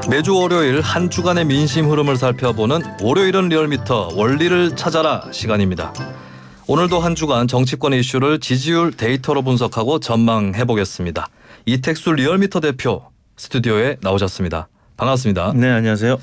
매주 월요일 한 주간의 민심 흐름을 살펴보는 월요일은 리얼미터 원리를 찾아라 시간입니다. 오늘도 한 주간 정치권 이슈를 지지율 데이터로 분석하고 전망해보겠습니다. 이택수 리얼미터 대표 스튜디오에 나오셨습니다. 반갑습니다. 네, 안녕하세요.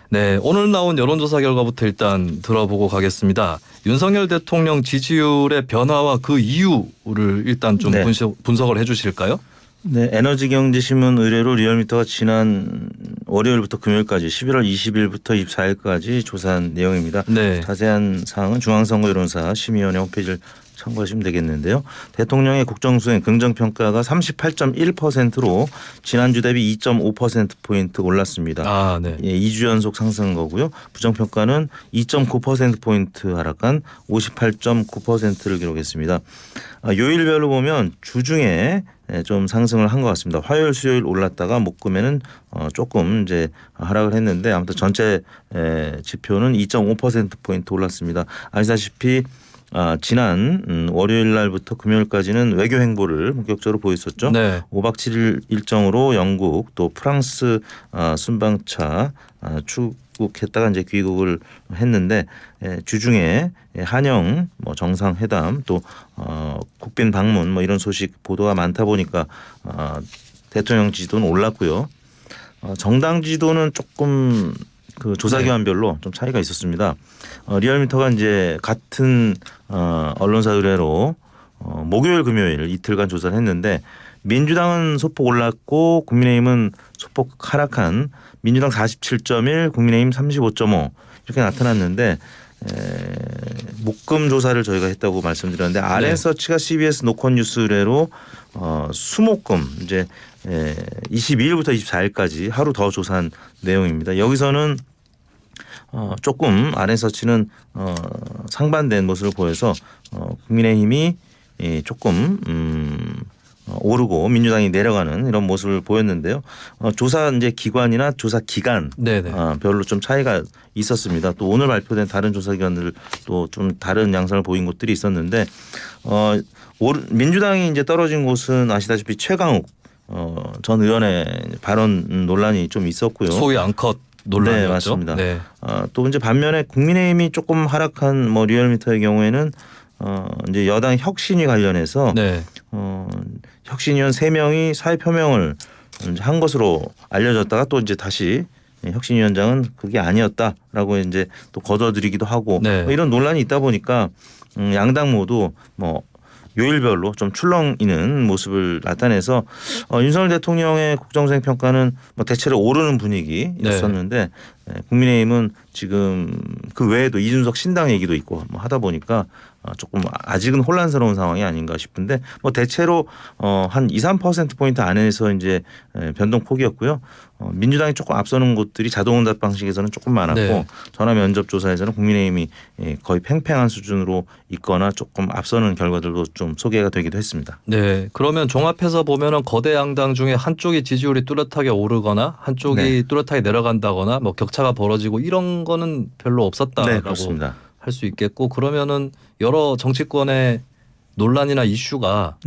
네, 오늘 나온 여론조사 결과부터 일단 들어보고 가겠습니다. 윤석열 대통령 지지율의 변화와 그 이유를 일단 좀 네. 분석을 해주실까요? 네, 에너지경제신문 의뢰로 리얼미터가 지난 월요일부터 금요일까지 11월 20일부터 24일까지 조사한 내용입니다. 네. 자세한 사항은 중앙선거여론사 심의위원회 홈페이지를 참고하시면 되겠는데요. 대통령의 국정수행 긍정평가가 38.1%로 지난주 대비 2.5%포인트 올랐습니다. 아, 네. 예, 2주 연속 상승한 거고요. 부정평가는 2.9%포인트 하락한 58.9%를 기록했습니다. 요일별로 보면 주중에 좀 상승을 한 것 같습니다. 화요일, 수요일 올랐다가 목금에는 조금 이제 하락을 했는데 아무튼 전체 지표는 2.5%포인트 올랐습니다. 아시다시피 지난 월요일 날부터 금요일까지는 외교 행보를 본격적으로 보였었죠. 네. 5박 7일 일정으로 영국 또 프랑스 순방차 출국했다가 이제 귀국을 했는데 주중에 한영 정상회담 또 국빈 방문 이런 소식 보도가 많다 보니까 대통령 지지도는 올랐고요. 정당 지지도는 조금 그 조사기관별로 좀 차이가 있었습니다. 리얼미터가 이제 같은 언론사 의뢰로 목요일 금요일 이틀간 조사를 했는데 민주당은 소폭 올랐고 국민의힘은 소폭 하락한 민주당 47.1 국민의힘 35.5 이렇게 나타났는데 목금 조사를 저희가 했다고 말씀드렸는데 RN서치가 CBS 노컷뉴스 의뢰로 수목금 이제 22일부터 24일까지 하루 더 조사한 내용입니다. 여기서는 조금 RN서치는 상반된 모습을 보여서 국민의힘이 조금 오르고 민주당이 내려가는 이런 모습을 보였는데요. 조사 이제 기관이나 조사 기간 별로 좀 차이가 있었습니다. 또 오늘 발표된 다른 조사 기관들도 좀 다른 양상을 보인 곳들이 있었는데 민주당이 이제 떨어진 곳은 아시다시피 최강욱 전 의원의 발언 논란이 좀 있었고요. 소위 앙컷 논란이었죠. 네, 맞습니다. 네. 또 이제 반면에 국민의힘이 조금 하락한 리얼미터의 경우에는 이제 여당 혁신위 관련해서 네. 혁신위원 3명이 사회 표명을 한 것으로 알려졌다가 또 이제 다시 혁신위원장은 그게 아니었다라고 이제 또 거둬들이기도 하고 네. 이런 논란이 있다 보니까 양당 모두 요일별로 좀 출렁이는 모습을 나타내서 윤석열 대통령의 국정수행 평가는 대체로 오르는 분위기였었는데 국민의힘은 지금 그 외에도 이준석 신당 얘기도 있고 하다 보니까 조금 아직은 혼란스러운 상황이 아닌가 싶은데 대체로 한 2, 3%포인트 안에서 이제 변동폭이었고요. 민주당이 조금 앞서는 곳들이 자동응답 방식에서는 조금 많았고 전화 면접 조사에서는 국민의힘이 거의 팽팽한 수준으로 있거나 조금 앞서는 결과들도 좀 소개가 되기도 했습니다. 네. 그러면 종합해서 보면은 거대 양당 중에 한쪽이 지지율이 뚜렷하게 오르거나 한쪽이 뚜렷하게 내려간다거나 격차가 벌어지고 이런 거는 별로 없었다라고 할 수 있겠고 그러면은 여러 정치권의 논란이나 이슈가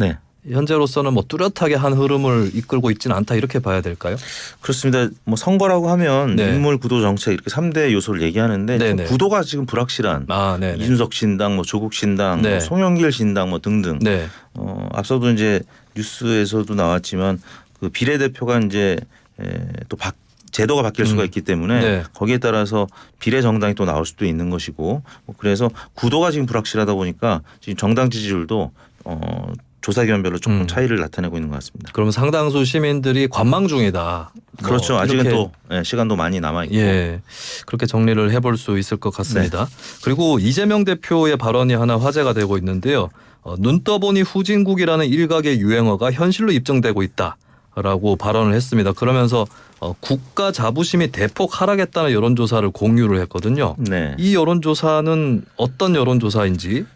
현재로서는 뚜렷하게 한 흐름을 이끌고 있지는 않다 이렇게 봐야 될까요? 그렇습니다. 선거라고 하면 인물, 구도, 정책 이렇게 3대 요소를 얘기하는데 구도가 지금 불확실한 이준석 신당, 조국 신당, 송영길 신당 등등. 앞서도 이제 뉴스에서도 나왔지만 그 비례대표가 이제 또 제도가 바뀔 수가 있기 때문에 거기에 따라서 비례 정당이 또 나올 수도 있는 것이고 그래서 구도가 지금 불확실하다 보니까 지금 정당 지지율도 조사기관별로 조금 차이를 나타내고 있는 것 같습니다. 그러면 상당수 시민들이 관망 중이다. 그렇죠. 아직은 또 시간도 많이 남아있고. 그렇게 정리를 해볼 수 있을 것 같습니다. 그리고 이재명 대표의 발언이 하나 화제가 되고 있는데요. 눈 떠보니 후진국이라는 일각의 유행어가 현실로 입증되고 있다라고 발언을 했습니다. 그러면서 국가 자부심이 대폭 하락했다는 여론조사를 공유를 했거든요. 이 여론조사는 어떤 여론조사인지.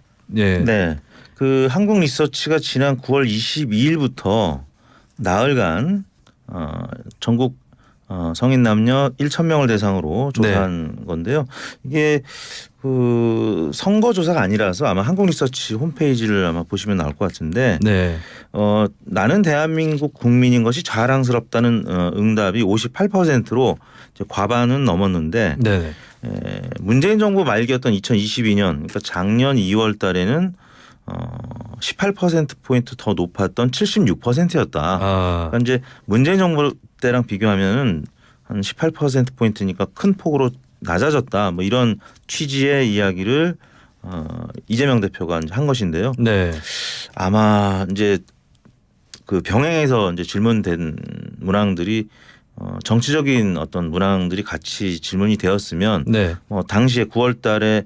그 한국 리서치가 지난 9월 22일부터 나흘간 전국 성인 남녀 1,000명을 대상으로 조사한 건데요. 이게 그 선거 조사가 아니라서 아마 한국리서치 홈페이지를 아마 보시면 나올 것 같은데 네. 나는 대한민국 국민인 것이 자랑스럽다는 응답이 58%로 이제 과반은 넘었는데 네. 문재인 정부 말기였던 2022년 그러니까 작년 2월 달에는 18%포인트 더 높았던 76%였다. 아. 그러니까 이제 문재인 정부 때랑 비교하면은 한 18%포인트니까 큰 폭으로 낮아졌다. 뭐 이런 취지의 이야기를 이재명 대표가 이제 한 것인데요. 네. 아마 이제 그 병행해서 이제 질문된 문항들이 정치적인 어떤 문항들이 같이 질문이 되었으면 네. 당시에 9월 달에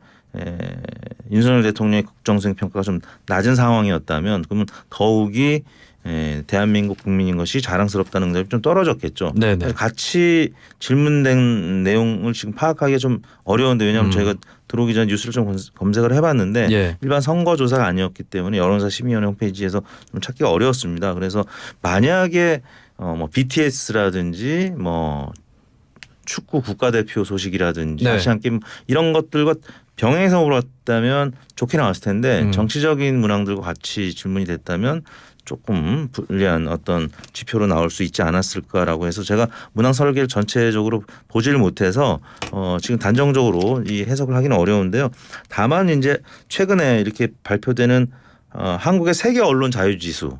윤석열 대통령의 국정수행 평가가 좀 낮은 상황이었다면 그러면 더욱이 대한민국 국민인 것이 자랑스럽다는 응답이 좀 떨어졌겠죠. 네네. 같이 질문된 내용을 지금 파악하기가 좀 어려운데 왜냐하면 저희가 들어오기 전에 뉴스를 좀 검색을 해봤는데 예. 일반 선거조사가 아니었기 때문에 여론조사 심의위원회 홈페이지에서 좀 찾기가 어려웠습니다. 그래서 만약에 뭐 BTS라든지 뭐 축구 국가대표 소식이라든지 네. 아시안 게임 이런 것들과 병행해서 물었다면 좋게 나왔을 텐데 정치적인 문항들과 같이 질문이 됐다면 조금 불리한 어떤 지표로 나올 수 있지 않았을까라고 해서 제가 문항 설계를 전체적으로 보지를 못해서 지금 단정적으로 이 해석을 하기는 어려운데요. 다만 이제 최근에 이렇게 발표되는 한국의 세계 언론 자유지수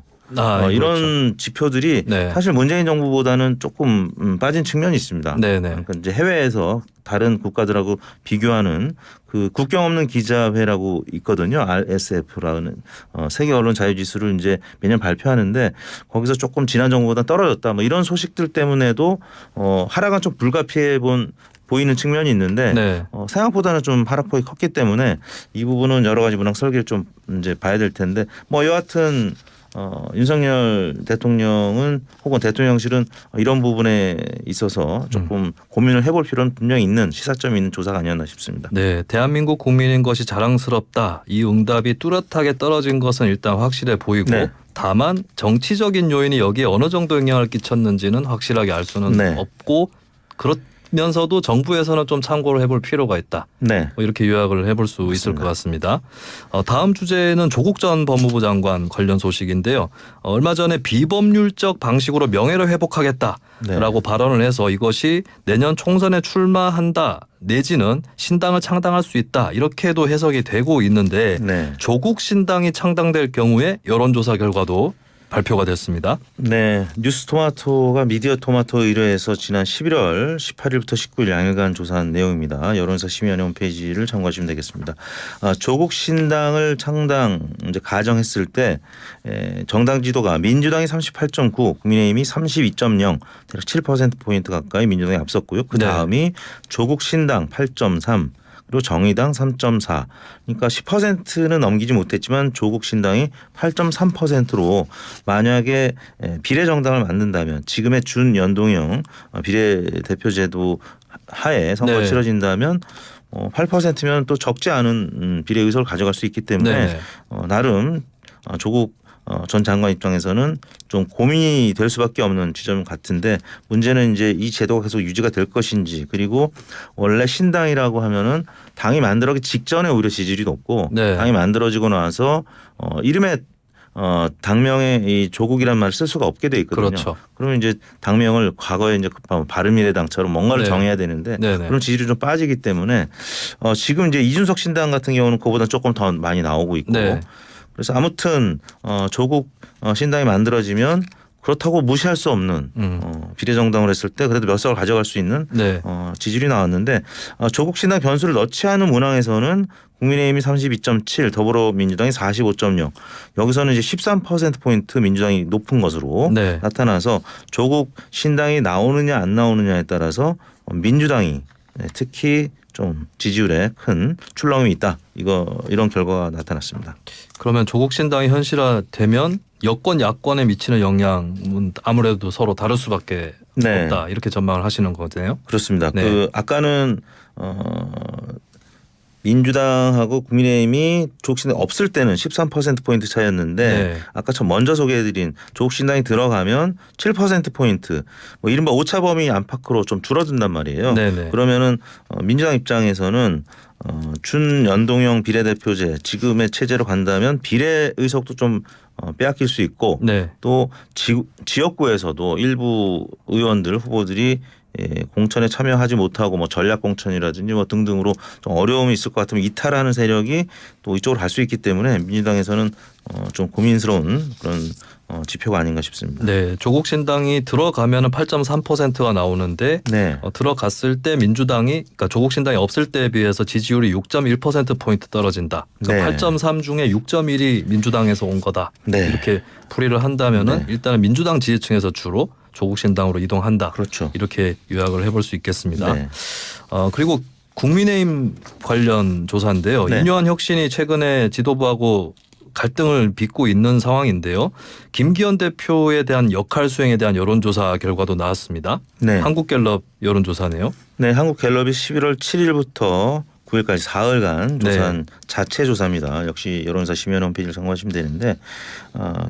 이런 그렇죠. 지표들이 네. 사실 문재인 정부보다는 조금 빠진 측면이 있습니다. 네네. 그러니까 이제 해외에서 다른 국가들하고 비교하는 그 국경 없는 기자회라고 있거든요. RSF라는 세계 언론 자유지수를 이제 매년 발표하는데 거기서 조금 지난 정부보다 떨어졌다. 뭐 이런 소식들 때문에도 하락은 좀 불가피해 보이는 측면이 있는데 네. 생각보다는 좀 하락폭이 컸기 때문에 이 부분은 여러 가지 문항 설계를 좀 이제 봐야 될 텐데 뭐 여하튼 윤석열 대통령은 혹은 대통령실은 이런 부분에 있어서 조금 고민을 해볼 필요는 분명히 있는 시사점이 있는 조사가 아니었나 싶습니다. 네, 대한민국 국민인 것이 자랑스럽다. 이 응답이 뚜렷하게 떨어진 것은 일단 확실해 보이고 네. 다만 정치적인 요인이 여기에 어느 정도 영향을 끼쳤는지는 확실하게 알 수는 네. 없고 그러면서도 정부에서는 좀 참고를 해볼 필요가 있다. 네. 뭐 이렇게 요약을 해볼 수 있을 것 같습니다. 다음 주제는 조국 전 법무부 장관 관련 소식인데요. 얼마 전에 비법률적 방식으로 명예를 회복하겠다라고 발언을 해서 이것이 내년 총선에 출마한다 내지는 신당을 창당할 수 있다 이렇게도 해석이 되고 있는데 네. 조국 신당이 창당될 경우에 여론조사 결과도 발표가 됐습니다. 네, 뉴스토마토가 미디어토마토 의뢰해서 지난 11월 18일부터 19일 양일간 조사한 내용입니다. 여론조사 심의위원회 홈페이지를 참고하시면 되겠습니다. 조국 신당을 창당 이제 가정했을 때 정당 지도가 민주당이 38.9, 국민의힘이 32.0, 대략 7% 포인트 가까이 민주당이 앞섰고요. 그 다음이 조국 신당 8.3. 그리고 정의당 3.4. 그러니까 10%는 넘기지 못했지만 조국 신당이 8.3%로 만약에 비례정당을 만든다면 지금의 준연동형 비례대표제도 하에 선거가 네. 치러진다면 8%면 또 적지 않은 비례 의석을 가져갈 수 있기 때문에 나름 조국 전 장관 입장에서는 좀 고민이 될 수밖에 없는 지점 같은데 문제는 이제 이 제도가 계속 유지가 될 것인지 그리고 원래 신당이라고 하면은 당이 만들어지기 직전에 오히려 지지율이 높고 당이 만들어지고 나서 이름에 당명에 이 조국이란 말을 쓸 수가 없게 돼 있거든요. 그렇죠. 그러면 이제 당명을 과거에 이제 바른미래당처럼 뭔가를 네. 정해야 되는데 네네. 그런 지지율이 좀 빠지기 때문에 지금 이제 이준석 신당 같은 경우는 그보다 조금 더 많이 나오고 있고 네. 그래서 아무튼 조국 신당이 만들어지면 그렇다고 무시할 수 없는 비례정당을 했을 때 그래도 몇 석을 가져갈 수 있는 네. 지지율이 나왔는데 조국 신당 변수를 넣지 않은 문항에서는 국민의힘이 32.7, 더불어민주당이 45.0 여기서는 이제 13%포인트 민주당이 높은 것으로 네. 나타나서 조국 신당이 나오느냐 안 나오느냐에 따라서 민주당이 특히 좀 지지율에 큰 출렁임이 있다. 이런 결과가 나타났습니다. 그러면 조국 신당이 현실화되면 여권 야권에 미치는 영향은 아무래도 서로 다를 수밖에 없다. 이렇게 전망을 하시는 거네요. 그렇습니다. 네. 아까는 민주당하고 국민의힘이 조국신당 없을 때는 13%포인트 차이였는데 네. 아까 저 먼저 소개해드린 조국신당이 들어가면 7%포인트 뭐 이른바 오차범위 안팎으로 좀 줄어든단 말이에요. 네네. 그러면은 민주당 입장에서는 준연동형 비례대표제 지금의 체제로 간다면 비례 의석도 좀 빼앗길 수 있고 네. 또 지역구에서도 일부 의원들 후보들이 공천에 참여하지 못하고 뭐 전략 공천이라든지 뭐 등등으로 좀 어려움이 있을 것 같으면 이탈하는 세력이 또 이쪽으로 갈 수 있기 때문에 민주당에서는 좀 고민스러운 그런 지표가 아닌가 싶습니다. 네, 조국신당이 들어가면은 8.3%가 나오는데 네. 들어갔을 때 민주당이 그러니까 조국신당이 없을 때에 비해서 지지율이 6.1% 포인트 떨어진다. 그러니까 네. 8.3 중에 6.1이 민주당에서 온 거다. 네. 이렇게 풀이를 한다면은 네. 일단은 민주당 지지층에서 주로 조국신당으로 이동한다. 그렇죠. 이렇게 요약을 해볼 수 있겠습니다. 네. 그리고 국민의힘 관련 조사인데요. 네. 인요한 혁신이 최근에 지도부하고 갈등을 빚고 있는 상황인데요. 김기현 대표에 대한 역할 수행에 대한 여론조사 결과도 나왔습니다. 네. 한국갤럽 여론조사네요. 네, 한국갤럽이 11월 7일부터 9일까지 사흘간 조사한 자체 조사입니다. 역시 여론조사 심의원 홈페이지를 참고하시면 되는데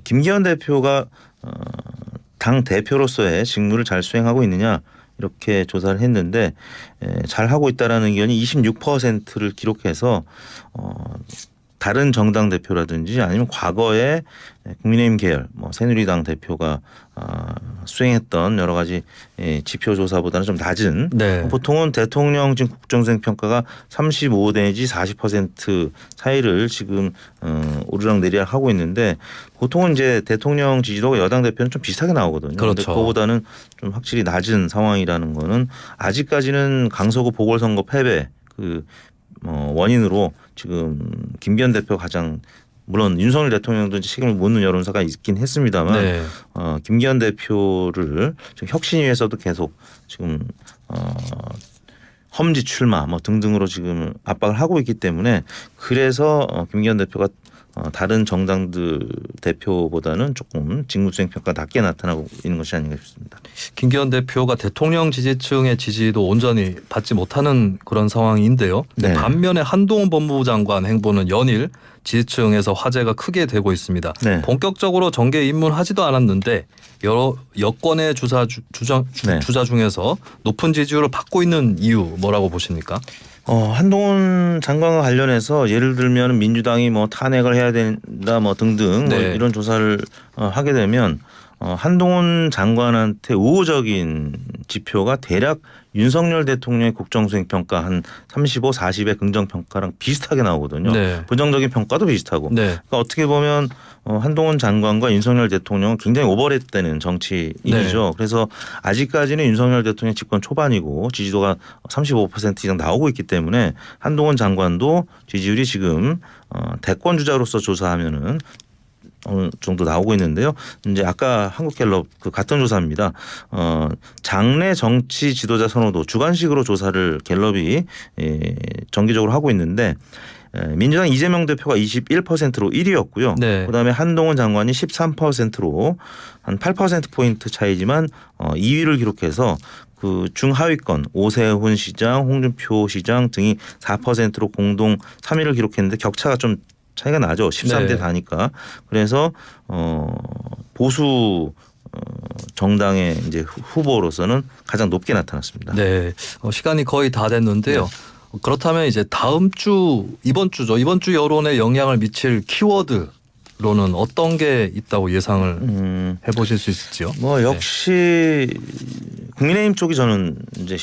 김기현 대표가 당 대표로서의 직무를 잘 수행하고 있느냐 이렇게 조사를 했는데 잘 하고 있다라는 의견이 26%를 기록해서 다른 정당 대표라든지 아니면 과거에 국민의힘 계열, 뭐 새누리당 대표가 수행했던 여러 가지 지표 조사보다는 좀 낮은 네. 보통은 대통령 지금 국정수행 평가가 35 내지 40% 사이를 지금 오르락 내리락 하고 있는데 보통은 이제 대통령 지지도가 여당 대표는 좀 비슷하게 나오거든요. 그렇죠. 그런데 그거보다는 좀 확실히 낮은 상황이라는 거는 아직까지는 강서구 보궐선거 패배 원인으로 지금 김기현 대표 가장 물론 윤석열 대통령도 이제 책임을 묻는 여론사가 있긴 했습니다만 네. 김기현 대표를 지금 혁신위에서도 계속 지금 험지 출마 뭐 등등으로 지금 압박을 하고 있기 때문에 그래서 김기현 대표가 다른 정당들 대표보다는 조금 직무수행 평가가 낮게 나타나고 있는 것이 아닌가 싶습니다. 김기현 대표가 대통령 지지층의 지지도 온전히 받지 못하는 그런 상황인데요. 네. 반면에 한동훈 법무부 장관 행보는 연일 지지층에서 화제가 크게 되고 있습니다. 네. 본격적으로 정계 입문하지도 않았는데 여러 여권의 주자 중에서 높은 지지율을 받고 있는 이유 뭐라고 보십니까? 한동훈 장관과 관련해서 예를 들면 민주당이 뭐 탄핵을 해야 된다 뭐 등등 네. 뭐 이런 조사를 하게 되면 한동훈 장관한테 우호적인 지표가 대략 윤석열 대통령의 국정수행 평가 한 35, 40의 긍정 평가랑 비슷하게 나오거든요. 네. 부정적인 평가도 비슷하고. 네. 그러니까 어떻게 보면 한동훈 장관과 윤석열 대통령은 굉장히 오버랩되는 정치인이죠. 네. 그래서 아직까지는 윤석열 대통령 집권 초반이고 지지도가 35% 이상 나오고 있기 때문에 한동훈 장관도 지지율이 지금 대권 주자로서 조사하면은 어느 정도 나오고 있는데요. 이제 아까 한국갤럽 그 같은 조사입니다. 장내 정치 지도자 선호도 주관식으로 조사를 갤럽이 정기적으로 하고 있는데 민주당 이재명 대표가 21%로 1위였고요. 네. 그다음에 한동훈 장관이 13%로 한 8%포인트 차이지만 2위를 기록해서 그 중하위권 오세훈 시장, 홍준표 시장 등이 4%로 공동 3위를 기록했는데 격차가 좀 차이가 나죠. 13대 네. 4니까. 그래서 보수 정당의 이제 후보로서는 가장 높게 나타났습니다. 네. 시간이 거의 다 됐는데요. 그렇다면 이제 다음 주 이번 주 여론에 영향을 미칠 키워드로는 어떤 게 있다고 예상을 해보실 수 있을지요? 뭐 역시 국민의힘 쪽이 저는 이제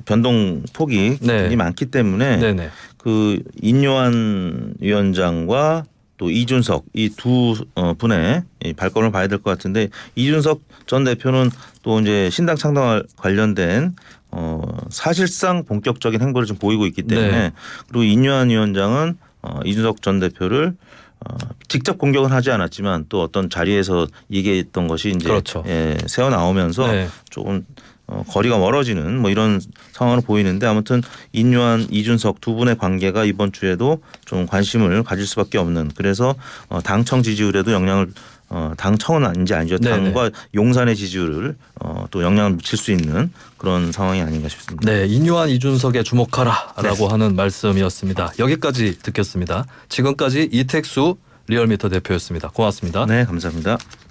변동 폭이 굉장히 많기 때문에 네네. 그 인요한 위원장과 또 이준석 이 두 분의 발걸음을 봐야 될 것 같은데 이준석 전 대표는 또 이제 신당 창당 관련된 사실상 본격적인 행보를 좀 보이고 있기 때문에 네. 그리고 인요한 위원장은 이준석 전 대표를 직접 공격은 하지 않았지만 또 어떤 자리에서 얘기했던 것이 이제 그렇죠. 새어 나오면서 네. 조금 거리가 멀어지는 뭐 이런 상황으로 보이는데 아무튼 인요한 이준석 두 분의 관계가 이번 주에도 좀 관심을 가질 수밖에 없는 그래서 당청 지지율에도 영향을 당 청은 아니죠. 네네. 당과 용산의 지지율을 또 영향을 미칠 수 있는 그런 상황이 아닌가 싶습니다. 네, 인요한 이준석에 주목하라라고 하는 말씀이었습니다. 여기까지 듣겠습니다. 지금까지 이택수 리얼미터 대표였습니다. 고맙습니다. 네, 감사합니다.